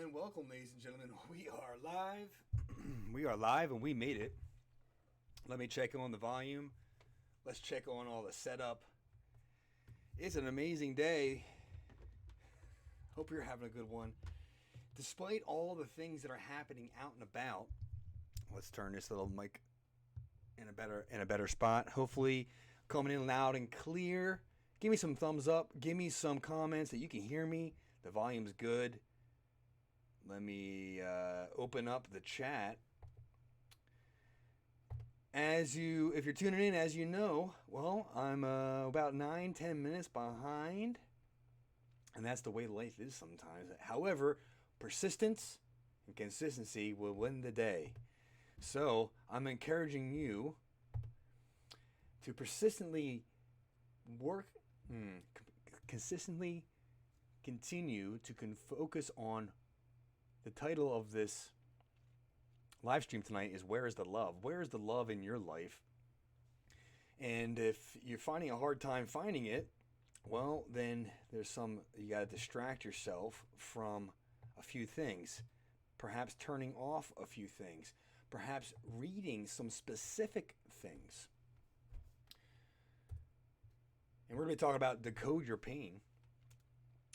And welcome, ladies and gentlemen. We are live. We are live and we made it. Let me check on the volume. Let's check on all the setup. It's an amazing day. Hope you're having a good one. Despite all the things that are happening out and about, let's turn this little mic in a better spot. Hopefully coming in loud and clear. Give me some thumbs up. Give me some comments that you can hear me. The volume's good. Let me open up the chat. If you're tuning in, as you know, well, I'm about 9-10 minutes behind, and that's the way life is sometimes. However, persistence and consistency will win the day. So I'm encouraging you to persistently consistently continue to focus on. The title of this live stream tonight is Where is the Love? Where is the love in your life? And if you're finding a hard time finding it, well, then you got to distract yourself from a few things. Perhaps turning off a few things. Perhaps reading some specific things. And we're going to be talking about Decode Your Pain.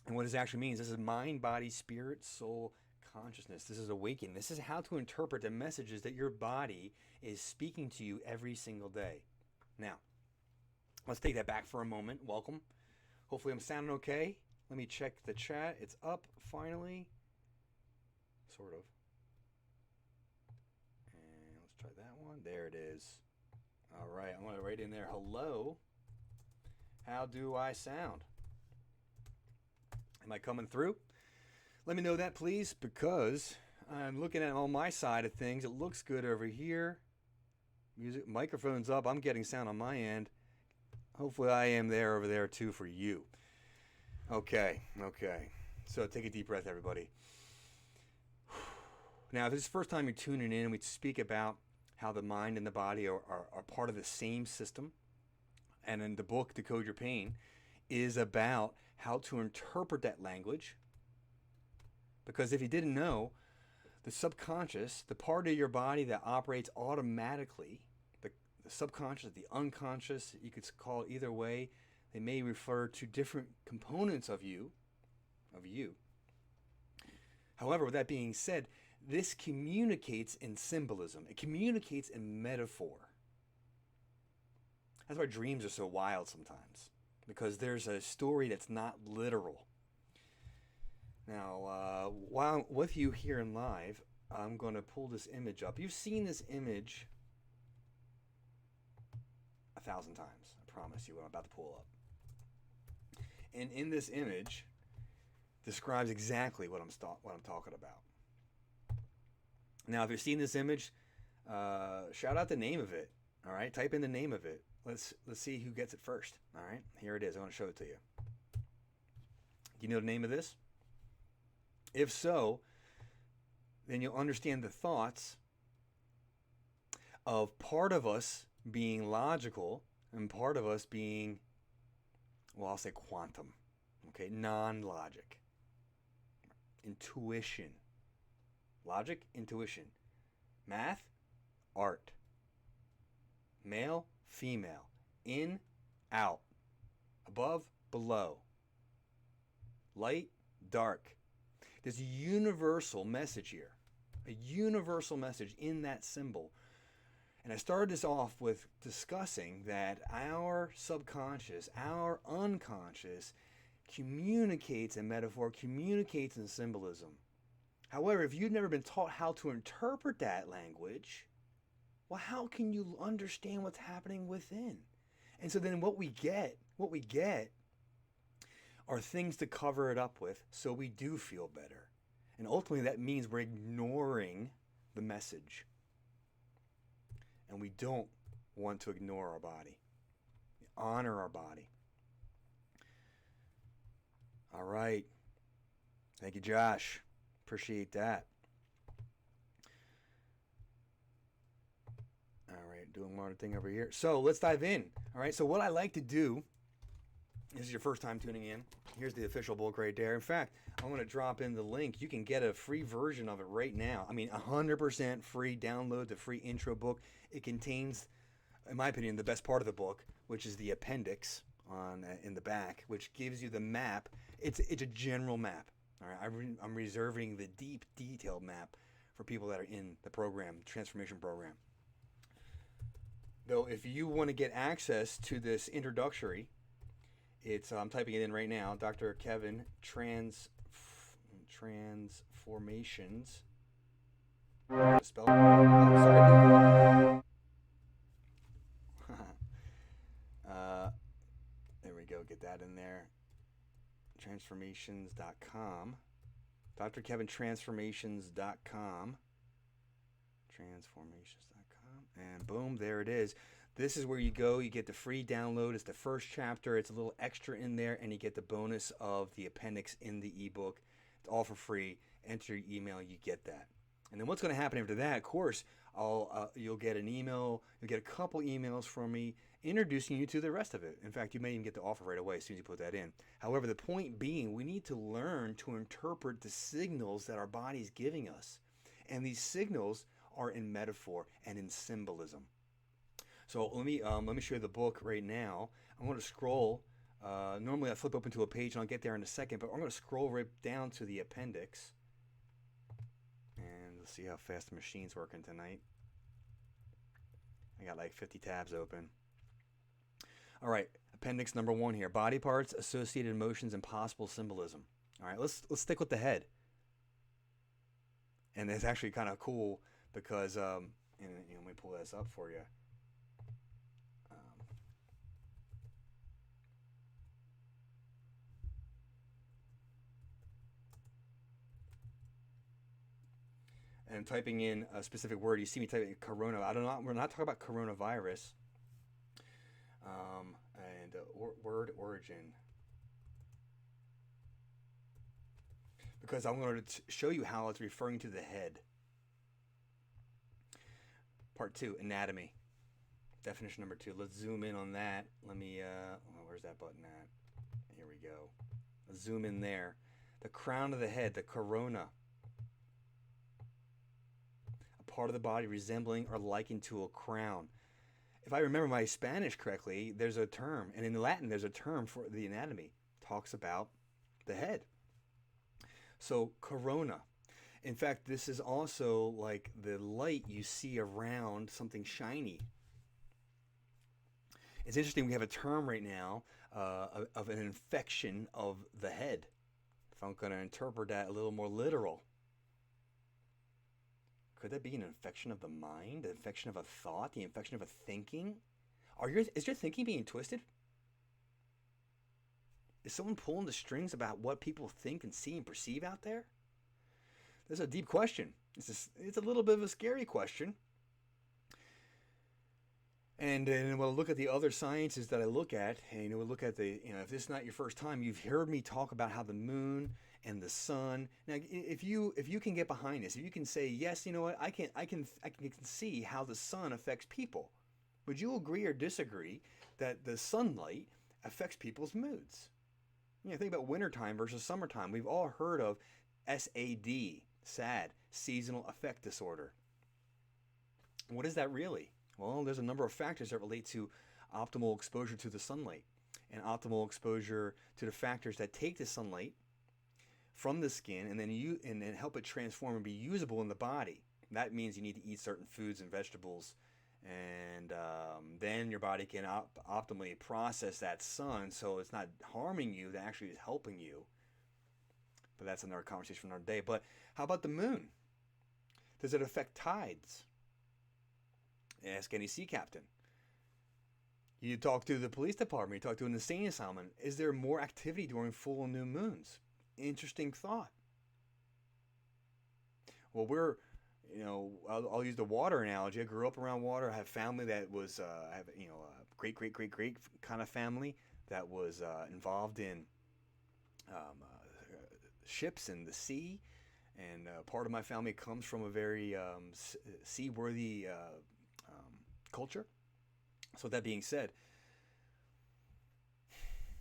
And what this actually means, this is mind, body, spirit, soul, consciousness. This is awakening. This is how to interpret the messages that your body is speaking to you every single day. Now, let's take that back for a moment. Welcome. Hopefully I'm sounding okay. Let me check the chat. It's up finally. Sort of. And let's try that one. There it is. All right. I'm going to write in there, hello. How do I sound? Am I coming through? Let me know that, please, because I'm looking at on my side of things. It looks good over here. Music, microphone's up. I'm getting sound on my end. Hopefully I am there over there, too, for you. Okay. So take a deep breath, everybody. Now, if this is the first time you're tuning in, we speak about how the mind and the body are part of the same system. And in the book, Decode Your Pain, is about how to interpret that language. Because if you didn't know, the subconscious, the part of your body that operates automatically, the subconscious, the unconscious, you could call it either way, they may refer to different components of you. However, with that being said, this communicates in symbolism. It communicates in metaphor. That's why dreams are so wild sometimes. Because there's a story that's not literal. Now, while I'm with you here in live, I'm going to pull this image up. You've seen this image 1,000 times. I promise you what I'm about to pull up. And in this image, describes exactly what I'm talking about. Now, if you've seen this image, shout out the name of it. All right, type in the name of it. Let's see who gets it first. All right, here it is. I want to show it to you. Do you know the name of this? If so, then you'll understand the thoughts of part of us being logical and part of us being, well, I'll say quantum. Okay, non-logic. Intuition. Logic, intuition. Math, art. Male, female. In, out. Above, below. Light, dark. There's a universal message here. A universal message in that symbol. And I started this off with discussing that our subconscious, our unconscious, communicates in metaphor, communicates in symbolism. However, if you've never been taught how to interpret that language, well, how can you understand what's happening within? And so then what we get are things to cover it up with so we do feel better. And ultimately that means we're ignoring the message. And we don't want to ignore our body. We honor our body. All right. Thank you, Josh. Appreciate that. All right, doing one thing over here. So let's dive in. All right, so what I like to do this is your first time tuning in, here's the official book right there. In fact, I'm going to drop in the link. You can get a free version of it right now. I mean, 100% free. Download the free intro book. It contains, in my opinion, the best part of the book, which is the appendix on in the back, which gives you the map. It's a general map. All right, I'm reserving the deep, detailed map for people that are in the program, transformation program. Though, if you want to get access to this introductory, it's I'm typing it in right now. Dr. Kevin Transformations. Spell. Oh, sorry. There we go. Get that in there. Transformations.com. drkevintransformations.com. Transformations.com. And boom, there it is. This is where you go. You get the free download. It's the first chapter. It's a little extra in there, and you get the bonus of the appendix in the ebook. It's all for free. Enter your email. You get that. And then what's going to happen after that? Of course, you'll get an email. You'll get a couple emails from me introducing you to the rest of it. In fact, you may even get the offer right away as soon as you put that in. However, the point being, we need to learn to interpret the signals that our body's giving us. And these signals are in metaphor and in symbolism. So let me show you the book right now. I'm going to scroll. Normally I flip open to a page and I'll get there in a second, but I'm going to scroll right down to the appendix. And let's see how fast the machine's working tonight. I got like 50 tabs open. All right, appendix number 1 here. Body parts, associated emotions, and possible symbolism. All right, let's stick with the head. And it's actually kind of cool because, let me pull this up for you. And typing in a specific word, you see me typing corona. We're not talking about coronavirus. Word origin. Because I'm going to show you how it's referring to the head. Part 2, anatomy. Definition number 2. Let's zoom in on that. Let me, where's that button at? Here we go. Let's zoom in there. The crown of the head, the corona. A part of the body resembling or likened to a crown. If I remember my Spanish correctly, there's a term, and in Latin there's a term for the anatomy. It talks about the head. So, corona. In fact, this is also like the light you see around something shiny. It's interesting, we have a term right now of an infection of the head. If I'm going to interpret that a little more literal. Could that be an infection of the mind, the infection of a thought, the infection of a thinking? Is your thinking being twisted? Is someone pulling the strings about what people think and see and perceive out there? That's a deep question. It's a little bit of a scary question. And when I look at the other sciences that I look at, and we'll look at if this is not your first time, you've heard me talk about how the moon and the sun. Now, if you can get behind this, if you can say, yes, you know what, I can see how the sun affects people. Would you agree or disagree that the sunlight affects people's moods? Think about wintertime versus summertime. We've all heard of SAD, SAD, seasonal affect disorder. What is that really? Well, there's a number of factors that relate to optimal exposure to the sunlight and optimal exposure to the factors that take the sunlight from the skin and then help it transform and be usable in the body. That means you need to eat certain foods and vegetables, and then your body can optimally process that sun so it's not harming you, that actually is helping you. But that's another conversation for another day. But how about the moon? Does it affect tides? Ask any sea captain. You talk to the police department, you talk to an insane asylum. Is there more activity during full and new moons? Interesting thought. Well, I'll use the water analogy. I grew up around water. I have family that was, I have a great kind of family that was involved in ships in the sea. And part of my family comes from a very seaworthy culture. So that being said,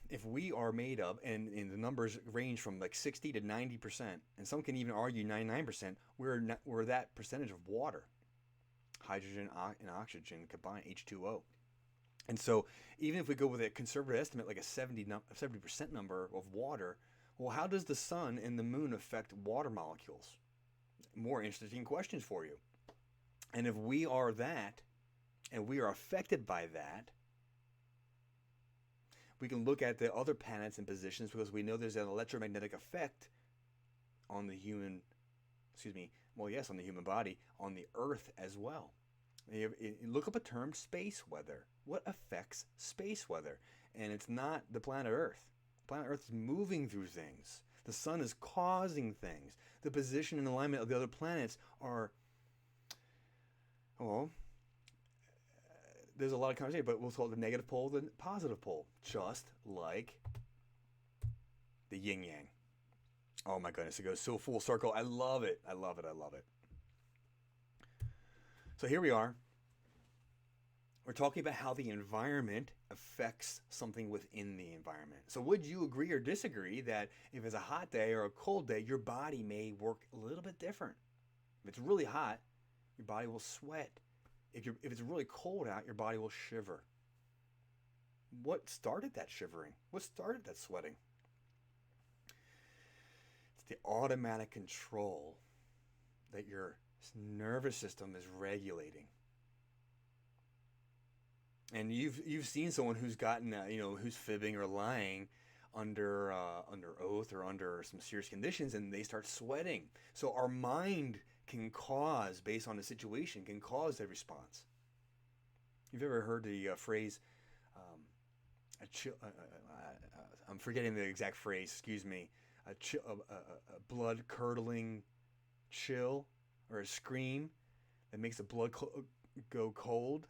if we are made of, and the numbers range from like 60 to 90%, and some can even argue 99%, we're that percentage of water, hydrogen and oxygen combined, H2O. And so even if we go with a conservative estimate, like a 70% number of water, well, how does the sun and the moon affect water molecules? More interesting questions for you. And if we are that, and we are affected by that, we can look at the other planets and positions, because we know there's an electromagnetic effect on the human, on the human body, on the Earth as well. You look up a term, space weather. What affects space weather? And it's not the planet Earth. Planet Earth is moving through things. The sun is causing things. The position and alignment of the other planets are, well, there's a lot of conversation, but we'll call it the negative pole, the positive pole, just like the yin yang. Oh my goodness, it goes so full circle. I love it. I love it. I love it. So here we are. We're talking about how the environment affects something within the environment. So would you agree or disagree that if it's a hot day or a cold day, your body may work a little bit different? If it's really hot, your body will sweat. If it's really cold out, your body will shiver. What started that shivering? What started that sweating? It's the automatic control that your nervous system is regulating. And you've seen someone who's gotten who's fibbing or lying under oath or under some serious conditions, and they start sweating. So our mind can cause, based on the situation, can cause a response. You've ever heard the phrase, I'm forgetting the exact phrase, excuse me, a blood curdling chill or a scream that makes the blood go cold?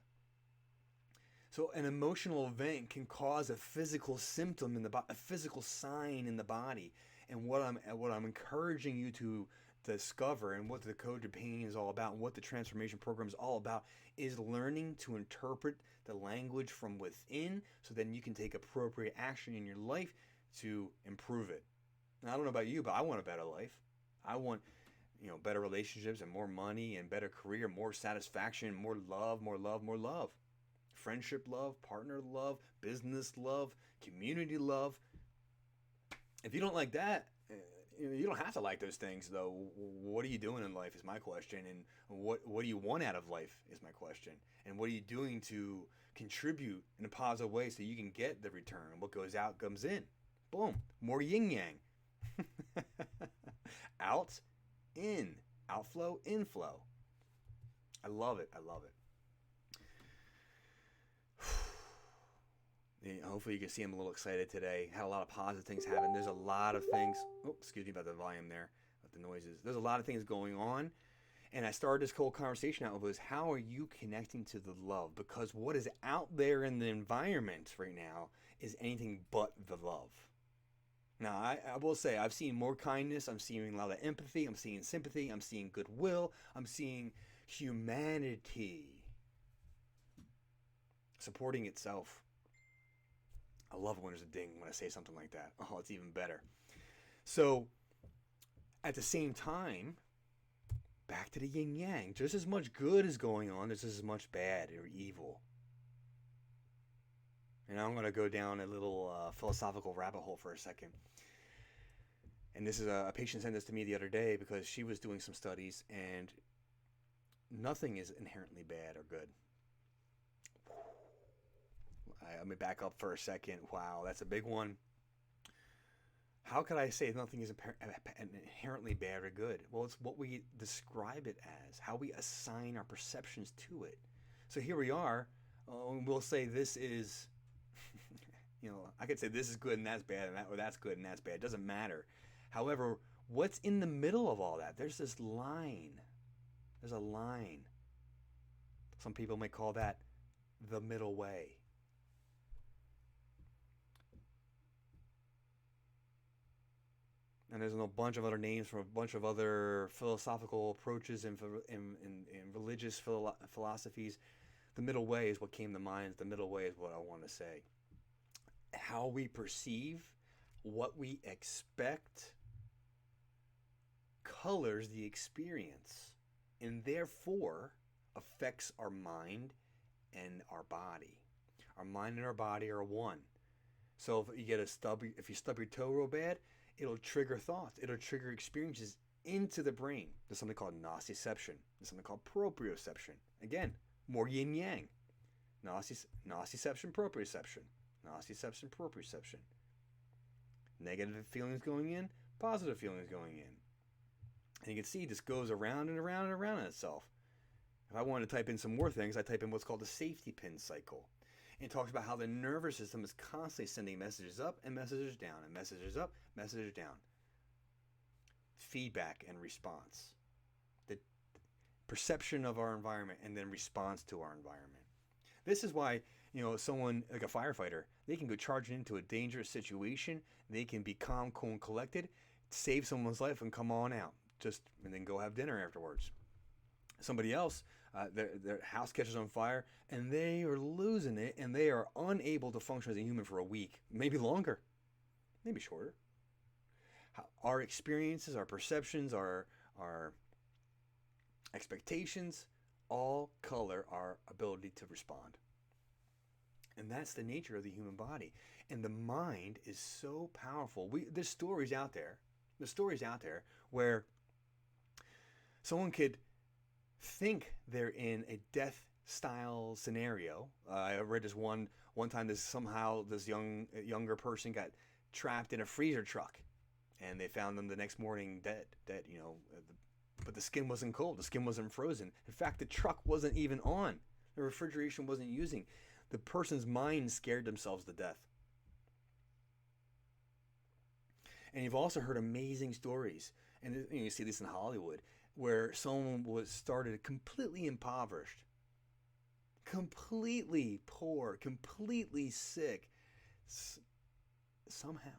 So an emotional event can cause a physical symptom in the body, a physical sign in the body. And what I'm encouraging you to discover, and what the Decode to Pain is all about, and what the transformation program is all about, is learning to interpret the language from within, so then you can take appropriate action in your life to improve it. And I don't know about you, but I want a better life. I want better relationships and more money and better career, more satisfaction, more love, more love, more love. Friendship love, partner love, business love, community love. If you don't like that, you don't have to like those things, though. What are you doing in life is my question, and what do you want out of life is my question, and what are you doing to contribute in a positive way so you can get the return? What goes out comes in. Boom, more yin yang. Out, in, outflow, inflow. I love it. I love it. Hopefully you can see I'm a little excited today. Had a lot of positive things happen. There's a lot of things. Oh, excuse me about the volume there, about the noises. There's a lot of things going on. And I started this whole conversation out with, how are you connecting to the love? Because what is out there in the environment right now is anything but the love. Now, I will say, I've seen more kindness. I'm seeing a lot of empathy. I'm seeing sympathy. I'm seeing goodwill. I'm seeing humanity supporting itself. I love when there's a ding when I say something like that. Oh, it's even better. So, at the same time, back to the yin yang. Just as much good is going on, there's just as much bad or evil. And I'm going to go down a little philosophical rabbit hole for a second. And this is a patient sent this to me the other day because she was doing some studies, and nothing is inherently bad or good. Let me back up for a second. Wow, that's a big one. How could I say nothing is inherently bad or good? Well, it's what we describe it as, how we assign our perceptions to it. So here we are. We'll say this is, I could say this is good and that's bad, or that's good and that's bad. It doesn't matter. However, what's in the middle of all that? There's this line. There's a line. Some people may call that the middle way. And there's a bunch of other names from a bunch of other philosophical approaches and religious philosophies. The middle way is what came to mind. The middle way is what I want to say. how we perceive, what we expect, colors the experience, and therefore affects our mind and our body. Our mind and our body are one. So if you get if you stub your toe real bad, it'll trigger thoughts. It'll trigger experiences into the brain. There's something called nociception. There's something called proprioception. Again, more yin yang. Nociception, proprioception. Nociception, proprioception. Negative feelings going in, positive feelings going in. And you can see this goes around and around and around in itself. If I want to type in some more things, I type in what's called the safety pin cycle. And it talks about how the nervous system is constantly sending messages up and messages down, and messages up, messages down. Feedback and response. The perception of our environment and then response to our environment. This is why, someone like a firefighter, they can go charging into a dangerous situation. They can be calm, cool, and collected, save someone's life, and come on out. And then go have dinner afterwards. Somebody else, their house catches on fire, and they are losing it, and they are unable to function as a human for a week, maybe longer, maybe shorter. Our experiences, our perceptions, our expectations, all color our ability to respond. And that's the nature of the human body. And the mind is so powerful. There's stories out there. There's stories out there where someone could think they're in a death-style scenario. I read this one time. This younger person got trapped in a freezer truck, and they found them the next morning dead. But the skin wasn't cold. The skin wasn't frozen. In fact, the truck wasn't even on. The refrigeration wasn't using. The person's mind scared themselves to death. And you've also heard amazing stories, and you see this in Hollywood, where someone was started completely impoverished, completely poor, completely sick, somehow.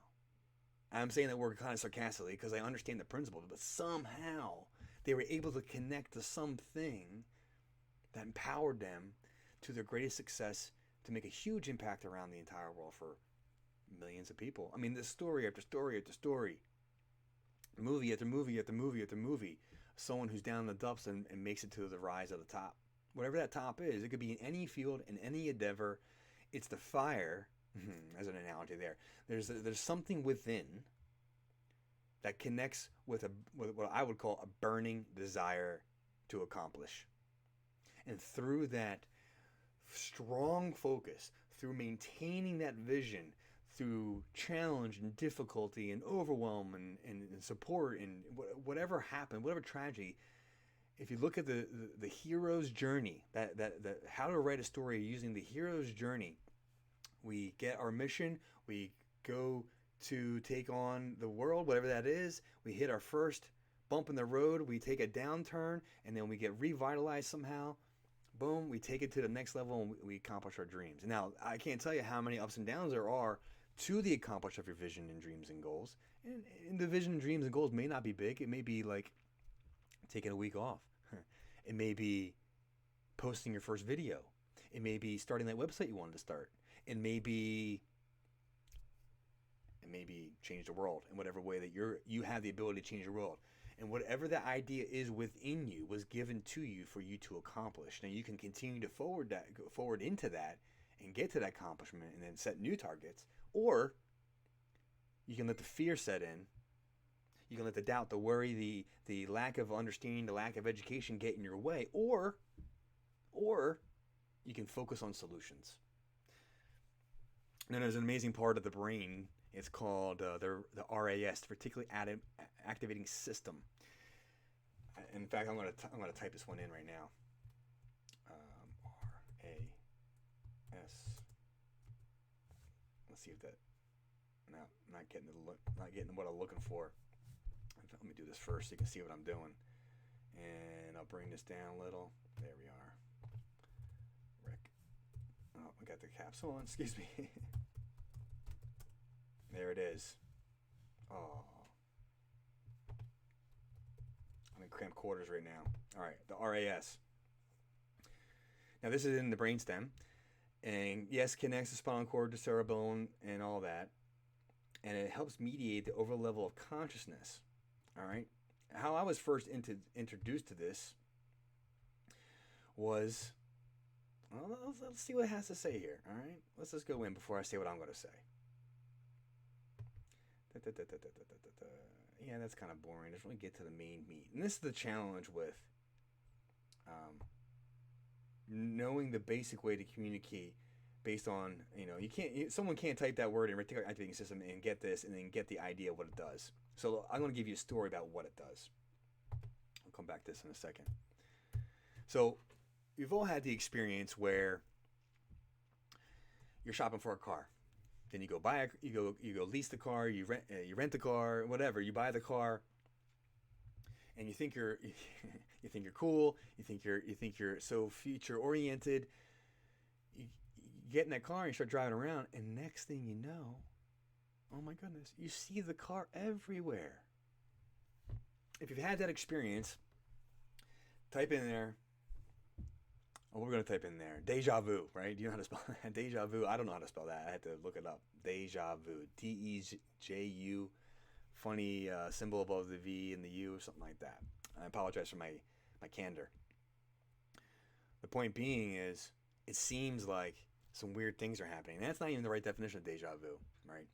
I'm saying that word kind of sarcastically because I understand the principle, but somehow they were able to connect to something that empowered them to their greatest success to make a huge impact around the entire world for millions of people. I mean, this story after story after story, movie after movie after movie after movie, someone who's down in the dumps and makes it to the rise of the top. Whatever that top is, it could be in any field, in any endeavor. It's the fire, as an analogy there. There's something within that connects with what I would call a burning desire to accomplish. And through that strong focus, through maintaining that vision, through challenge and difficulty and overwhelm and support and whatever happened, whatever tragedy, if you look at the hero's journey, that how to write a story using the hero's journey, we get our mission, we go to take on the world, whatever that is, we hit our first bump in the road, we take a downturn, and then we get revitalized somehow. Boom, we take it to the next level and we accomplish our dreams. Now, I can't tell you how many ups and downs there are to the accomplish of your vision and dreams and goals. And the vision and dreams and goals may not be big. It may be like taking a week off. It may be posting your first video. It may be starting that website you wanted to start. It may be change the world in whatever way that you have the ability to change the world. And whatever that idea is within you was given to you for you to accomplish. Now you can continue to go forward into that and get to that accomplishment and then set new targets. Or you can let the fear set in. You can let the doubt, the worry, the lack of understanding, the lack of education get in your way. Or you can focus on solutions. Now there's an amazing part of the brain. It's called the RAS, the reticular activating system. In fact, I'm going to type this one in right now. RAS. Let's see if that. No, not getting what I'm looking for. Let me do this first so you can see what I'm doing. And I'll bring this down a little. There we are. Oh, I got the capsule on. Excuse me. There it is. Oh. I'm in cramped quarters right now. All right, the RAS. Now this is in the brainstem, And yes, connects the spinal cord to cerebellum and all that. And it helps mediate the overall level of consciousness. All right. How I was first introduced to this was, well, let's see what it has to say here. All right. Let's just go in before I say what I'm going to say. Yeah, that's kind of boring. Let's really get to the main meat. And this is the challenge with knowing the basic way to communicate based on, someone can't type that word in reticular activating system and get this and then get the idea of what it does. So I'm going to give you a story about what it does. I'll come back to this in a second. So you've all had the experience where you're shopping for a car. Then you go buy you go lease the car, you rent the car, whatever. You buy the car, and you think you're cool. You think you're so future oriented. You get in that car and you start driving around, and next thing you know, oh my goodness, you see the car everywhere. If you've had that experience, type in there. Oh, we're going to type in there. Deja vu, right? Do you know how to spell that? Deja vu. I don't know how to spell that. I had to look it up. Deja vu. D-E-J-U. Funny symbol above the V and the U or something like that. I apologize for my candor. The point being is, it seems like some weird things are happening. And that's not even the right definition of deja vu, right?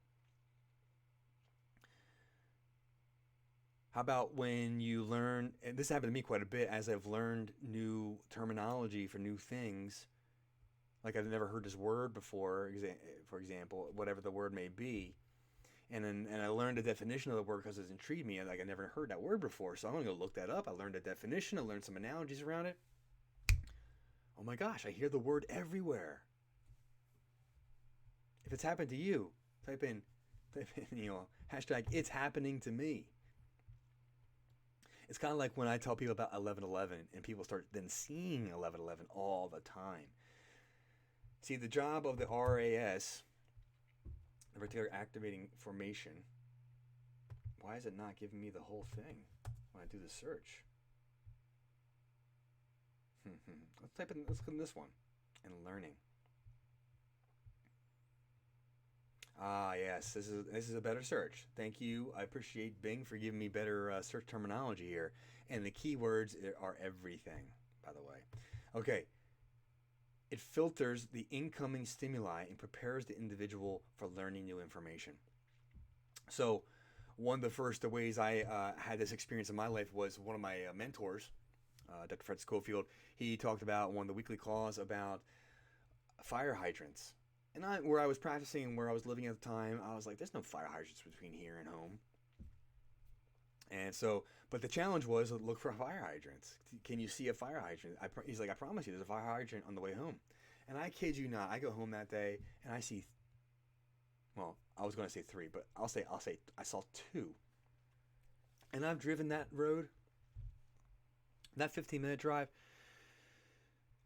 How about when you learn, and this happened to me quite a bit as I've learned new terminology for new things, like I've never heard this word before, for example, whatever the word may be, and I learned the definition of the word because it intrigued me, like I never heard that word before, so I'm going to go look that up. I learned the definition, I learned some analogies around it. Oh my gosh, I hear the word everywhere. If it's happened to you, type in, hashtag it's happening to me. It's kind of like when I tell people about 1111 and people start then seeing 1111 all the time. See, the job of the RAS, the reticular activating formation, why is it not giving me the whole thing when I do the search? Let's click this one, and learning. Ah, yes, this is a better search. Thank you. I appreciate Bing for giving me better search terminology here. And the keywords are everything, by the way. Okay. It filters the incoming stimuli and prepares the individual for learning new information. So one of the first ways I had this experience in my life was one of my mentors, Dr. Fred Schofield. He talked about one of the weekly calls about fire hydrants. And where I was practicing and where I was living at the time, I was like, there's no fire hydrants between here and home. And so, but the challenge was look for fire hydrants. Can you see a fire hydrant? He's like, I promise you, there's a fire hydrant on the way home. And I kid you not, I go home that day and I see, well, I was going to say 3, but I'll say I saw 2. And I've driven that road, that 15-minute drive.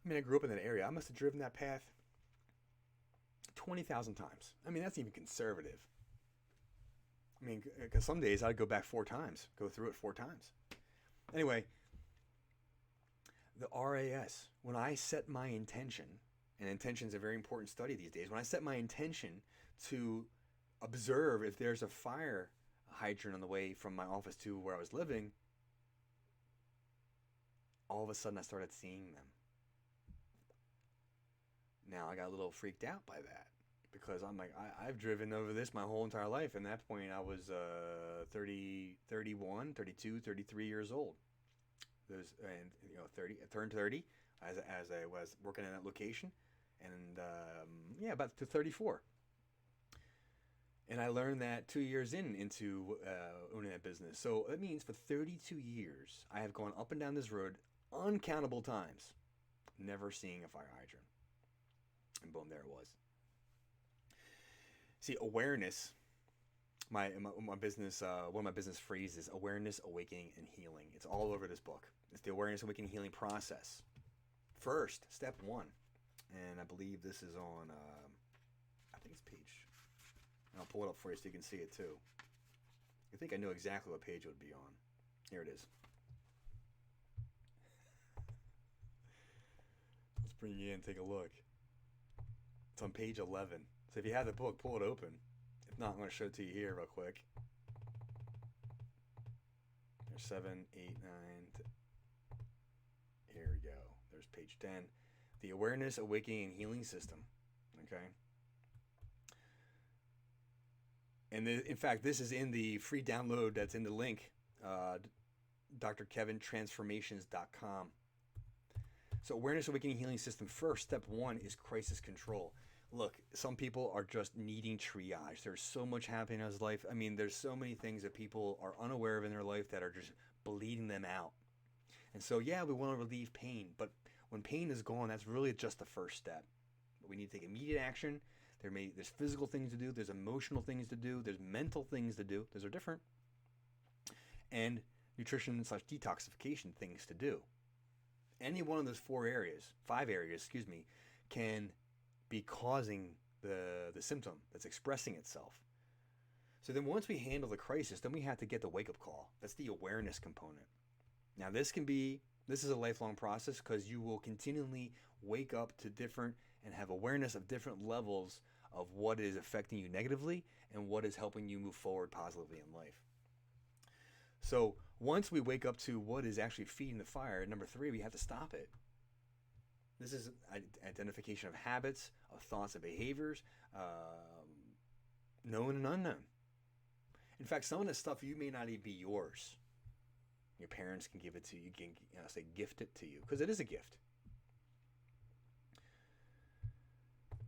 I mean, I grew up in that area. I must have driven that path 20,000 times. I mean, that's even conservative. I mean, because some days I'd go back 4 times, go through it 4 times. Anyway, the RAS, when I set my intention, and intention is a very important study these days, when I set my intention to observe if there's a fire hydrant on the way from my office to where I was living, all of a sudden I started seeing them. Now I got a little freaked out by that because I'm like, I've driven over this my whole entire life. And at that point I was 31, 32, 33 years old. And 30, I turned 30 as I was working in that location, and about to 34. And I learned that 2 years into owning that business. So that means for 32 years I have gone up and down this road uncountable times, never seeing a fire hydrant. And boom, there it was. See, awareness, my business, one of my business phrases, awareness, awakening, and healing. It's all over this book. It's the awareness, awakening, healing process. First, step 1, and I believe this is on, I think it's page, and I'll pull it up for you so you can see it too. I think I know exactly what page it would be on. Here it is. Let's bring you in and take a look. It's on page 11. So if you have the book, pull it open. If not, I'm going to show it to you here real quick. There's 7, 8, 9. Here we go. There's page 10. The Awareness, Awakening, and Healing System. Okay. And in fact, this is in the free download that's in the link, drkevintransformations.com. So Awareness, Awakening, Healing System. First, step 1 is crisis control. Look, some people are just needing triage. There's so much happening in his life. I mean, there's so many things that people are unaware of in their life that are just bleeding them out. And so, yeah, we want to relieve pain. But when pain is gone, that's really just the first step. But we need to take immediate action. There's physical things to do. There's emotional things to do. There's mental things to do. Those are different. And nutrition/detoxification things to do. Any one of those 5 areas, can be causing the symptom that's expressing itself. So then once we handle the crisis, then we have to get the wake-up call. That's the awareness component. Now this is a lifelong process because you will continually wake up to different and have awareness of different levels of what is affecting you negatively and what is helping you move forward positively in life. So once we wake up to what is actually feeding the fire, number 3, we have to stop it. This is identification of habits, of thoughts and behaviors, known and unknown. In fact, some of this stuff you may not even be yours. Your parents can give it to you. You can say gift it to you because it is a gift.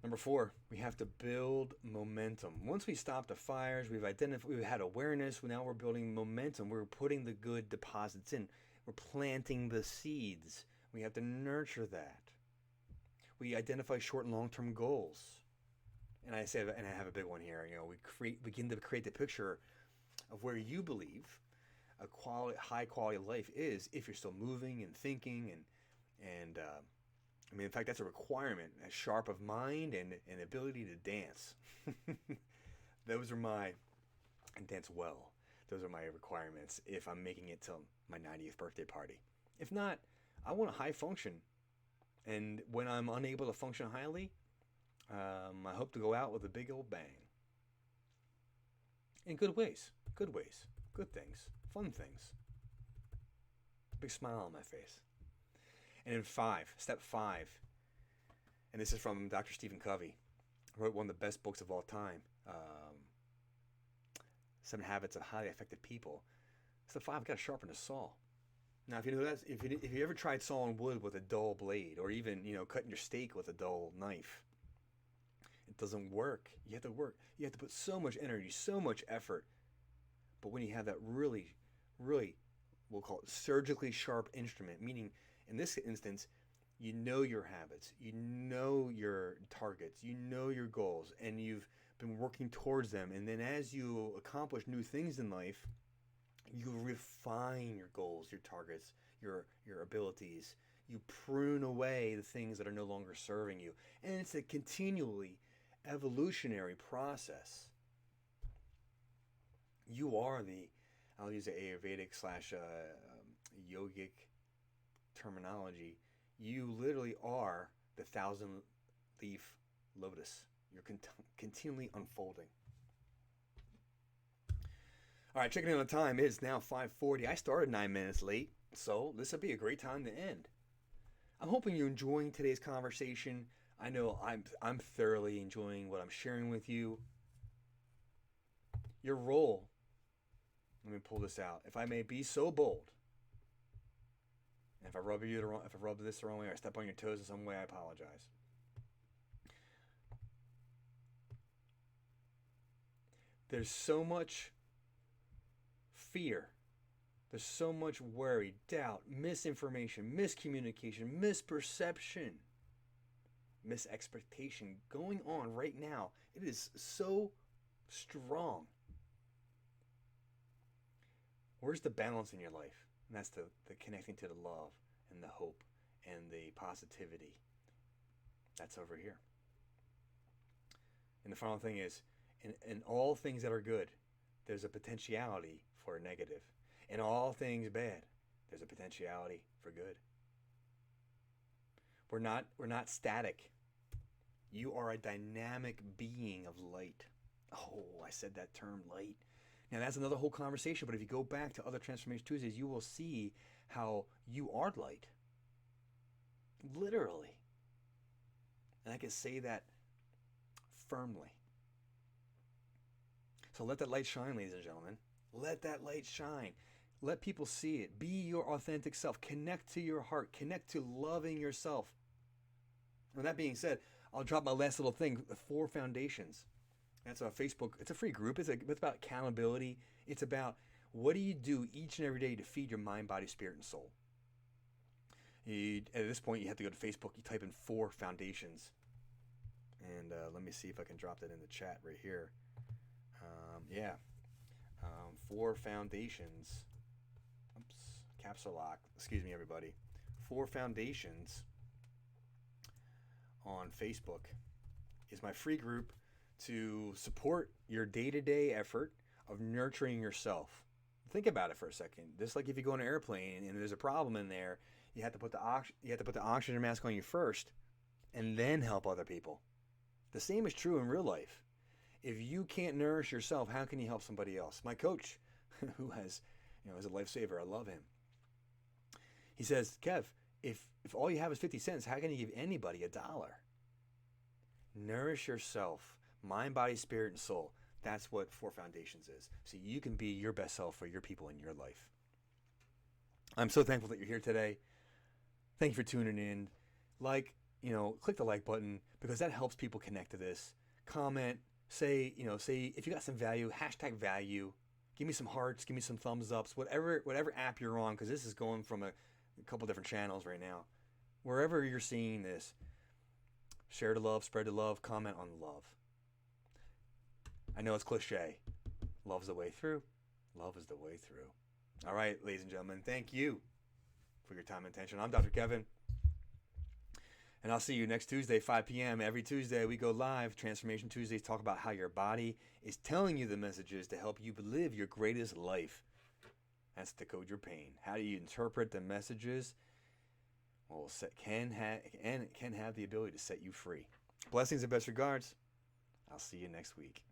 Number 4, we have to build momentum. Once we stop the fires, we've had awareness. Now we're building momentum. We're putting the good deposits in. We're planting the seeds. We have to nurture that. We identify short and long-term goals. And I have a big one here. We begin to create the picture of where you believe a high quality life is if you're still moving and thinking and in fact, that's a requirement, a sharp of mind and an ability to dance. And dance well. Those are my requirements if I'm making it till my 90th birthday party. If not, I want a high function. And when I'm unable to function highly, I hope to go out with a big old bang. In good ways, good things, fun things. Big smile on my face. And in step 5, and this is from Dr. Stephen Covey, wrote one of the best books of all time, 7 Habits of Highly Effective People. Step 5, got to sharpen the saw. Now, if you know that, if you ever tried sawing wood with a dull blade, or even cutting your steak with a dull knife, it doesn't work. You have to work. You have to put so much energy, so much effort. But when you have that really, really, we'll call it surgically sharp instrument, meaning in this instance, you know your habits, you know your targets, you know your goals, and you've been working towards them. And then as you accomplish new things in life, you refine your goals, your targets, your abilities. You prune away the things that are no longer serving you. And it's a continually evolutionary process. You are I'll use the Ayurvedic / yogic terminology. You literally are the 1,000-leaf lotus. You're continually unfolding. All right, checking in on the time. It is now 5:40. I started 9 minutes late, so this would be a great time to end. I'm hoping you're enjoying today's conversation. I know I'm thoroughly enjoying what I'm sharing with you. Your role. Let me pull this out. If I may be so bold, and if I rub this the wrong way, or I step on your toes in some way, I apologize. There's so much fear. There's so much worry, doubt, misinformation, miscommunication, misperception, misexpectation going on right now. It is so strong. Where's the balance in your life? And that's the connecting to the love and the hope and the positivity. That's over here. And the final thing is, in all things that are good, there's a potentiality for negative. In all things bad, there's a potentiality for good. We're not static. You are a dynamic being of light. Oh, I said that term, light. Now, that's another whole conversation, but if you go back to other Transformation Tuesdays, you will see how you are light. Literally. And I can say that firmly. So let that light shine, ladies and gentlemen. Let that light shine. Let people see it. Be your authentic self. Connect to your heart. Connect to loving yourself. With that being said, I'll drop my last little thing, the 4 foundations. That's on Facebook. It's a free group. It's about accountability. It's about what do you do each and every day to feed your mind, body, spirit, and soul. At this point, you have to go to Facebook. You type in 4 foundations. And let me see if I can drop that in the chat right here. 4 foundations. Oops, caps are locked. Excuse me, everybody. 4 foundations on Facebook is my free group to support your day-to-day effort of nurturing yourself. Think about it for a second. Just like if you go on an airplane and there's a problem in there, you have to put the oxygen mask on you first, and then help other people. The same is true in real life. If you can't nourish yourself, how can you help somebody else? My coach, who is a lifesaver, I love him. He says, Kev, if all you have is 50 cents, how can you give anybody $1? Nourish yourself, mind, body, spirit, and soul. That's what 4 Foundations is. So you can be your best self for your people in your life. I'm so thankful that you're here today. Thank you for tuning in. Click the like button because that helps people connect to this. Comment, say if you got some value, #value. Give me some hearts, give me some thumbs ups, whatever app you're on, because this is going from a couple different channels right now. Wherever you're seeing this, share the love, spread the love, comment on the love. I know it's cliche. Love's the way through. Love is the way through. All right, ladies and gentlemen, thank you for your time and attention. I'm Dr. Kevin. And I'll see you next Tuesday, 5 p.m. Every Tuesday, we go live. Transformation Tuesdays talk about how your body is telling you the messages to help you live your greatest life. That's Decode Your Pain. How do you interpret the messages? Well, can have the ability to set you free. Blessings and best regards. I'll see you next week.